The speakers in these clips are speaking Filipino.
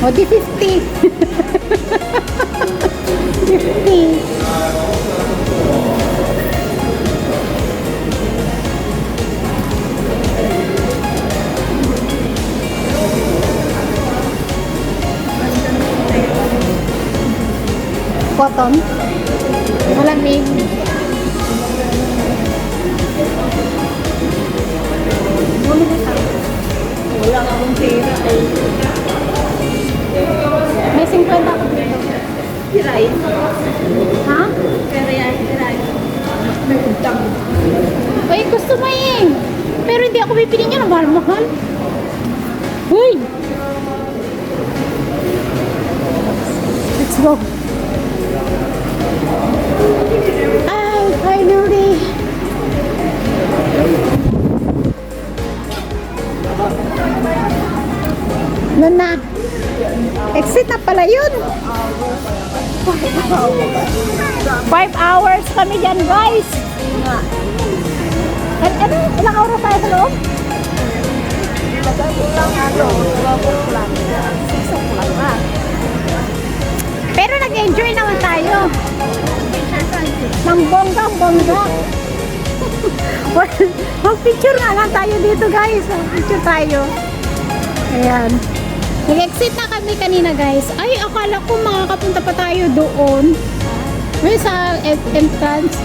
O di 50. 50. Cotton. Malamig. Wala akong pera eh. May 50 ako dito. Kiray. Ha? Pero yan, kiray. May utang. Ay, gusto mo eh. Pero hindi ako bibili niya ng mahal-mahal. Uy! Let's go. Ay, finally. Ano na? Exit na pala yun. 5 hours kami dyan, guys. Ano? Ilang oras tayo sa loob? Pero nag-enjoy naman tayo. Mang bongga. Mag-picture nga lang tayo dito, guys. Mag-picture tayo. Ayan. Nag-exit na kami kanina, guys. Ay, akala ko makakapunta pa tayo doon. May sa entrance.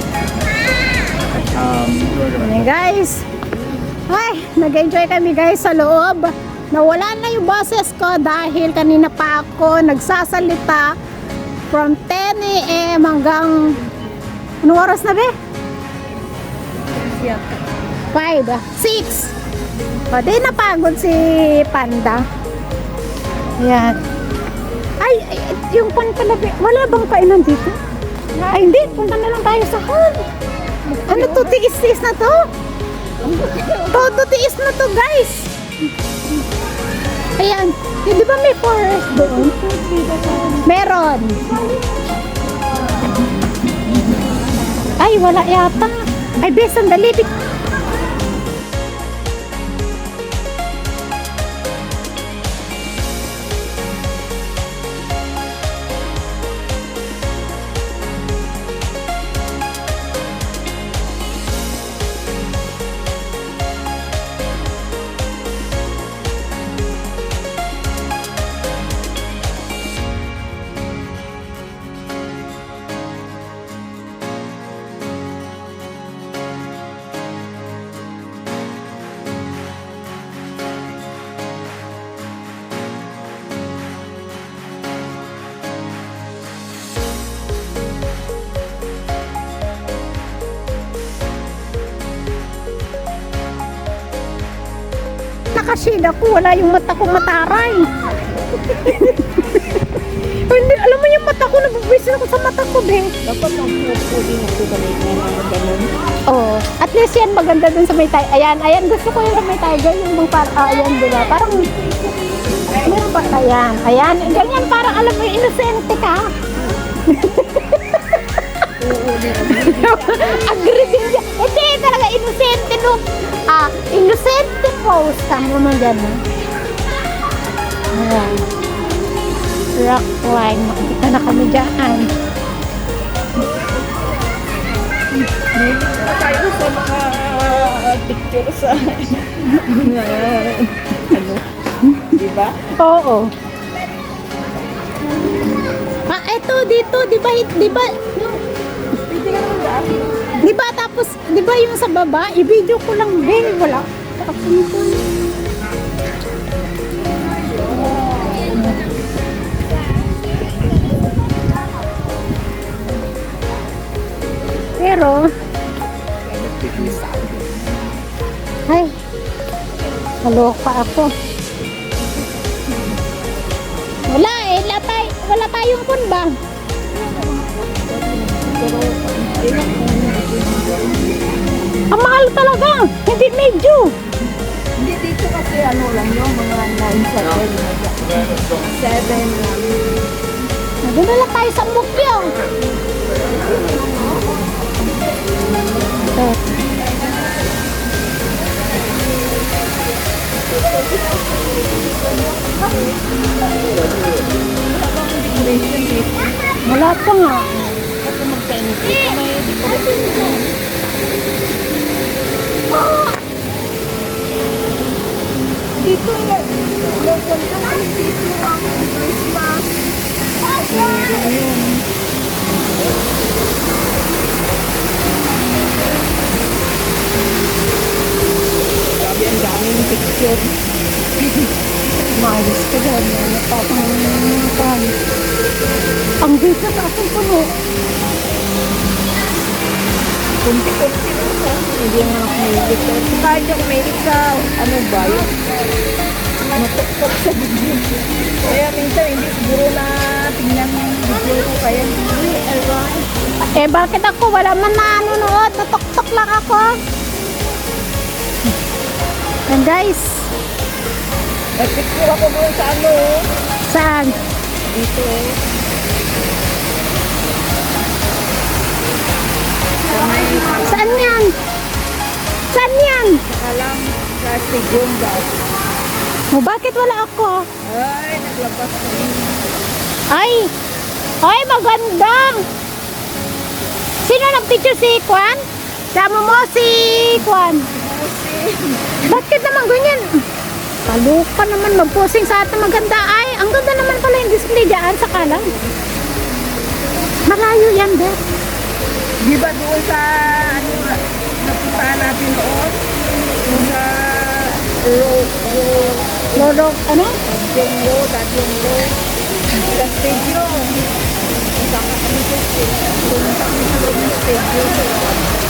Ayan, guys. Ay, nag-enjoy kami, guys, sa loob. Nawala na yung boses ko dahil kanina pa ako nagsasalita from 10 a.m. hanggang anong oras na, be? 5, 6. O, di napagod si Panda. Ayan. Ay, yung pan pala, wala bang kainan dito? Ay, hindi. Punta na lang tayo sa hall. Ano to? Tiis-tiis na to? Todo tiis na to, guys. Ayan. Di ba may forest doon? Meron. Ay, wala yata. Ay, bes, sandali. Nakashade ako, wala yung mata ko mataray. Hindi, alam mo yung mata ko, nabubwisin ako sa mata ko, be. Dapat ang pupuli na ito ganit na ganun. Oh, at least yan maganda dun sa may tiger. Ayan, gusto ko yung sa may tiger, yung bang ayan, diba? Parang, meron pa, ayan, ganyan, parang alam mo, inosente ka. Agree din siya. Hindi, talaga, inosente no. Inosente pose ka mo naman dyan. Ayan. Rock line. Makikita na kami dyan. Tayo sa mga picture sa ano, diba? Oo. Eto, dito, diba, diba, tapos, diba yung sa baba, i-video ko lang, Ben, wala. Pero, ay, naloka ako. Wala tayong phone ba? Ang mahal talaga, hindi medyo. Hindi dito kasi ano lang yung mga 9, 7 lang. Doon na lang tayo sa Mukyo. decoration eh. Wala pa nga. Kasi mag-tennis. May decoration. Dito na. Local na kami dito ang Christmas. Meron yun. Grabe, ang daming picture. Maayos ka dyan. Napapangatan. Ang dito sa akin puno. Kunti-kunti lang sa hindi nga ako Amerika. Kahit yung Amerika, ano ba yun? Matuktok sa video. Kaya minsan hindi siguro na tingnan yung video ko. Kaya hindi, alright. Eh bakit ako? Wala man nanonood. Natok-tok lang ako. And guys, Nagpicture ako doon sa ano, saan? dito. Sa may Saan yan? Saan yan? kalang sa Sigonda. O bakit wala ako? Ay, naglabas kami. Ay! Ay, maganda! Sino nag-picture si Kwan? Sama mo si Kwan. Bakit naman ganyan? Kaluka naman mag-posing sa atin maganda. Ay, ang ganda naman pala yung display dyan sa kalang. Malayo yan, Beth. Di ba doon sa, ano, napuntahan natin noon? Doon sa Lolo, ano? Dadyong Road. Sa stadium. Punta kami sa stadium. Punta kami sa loob ng stadium.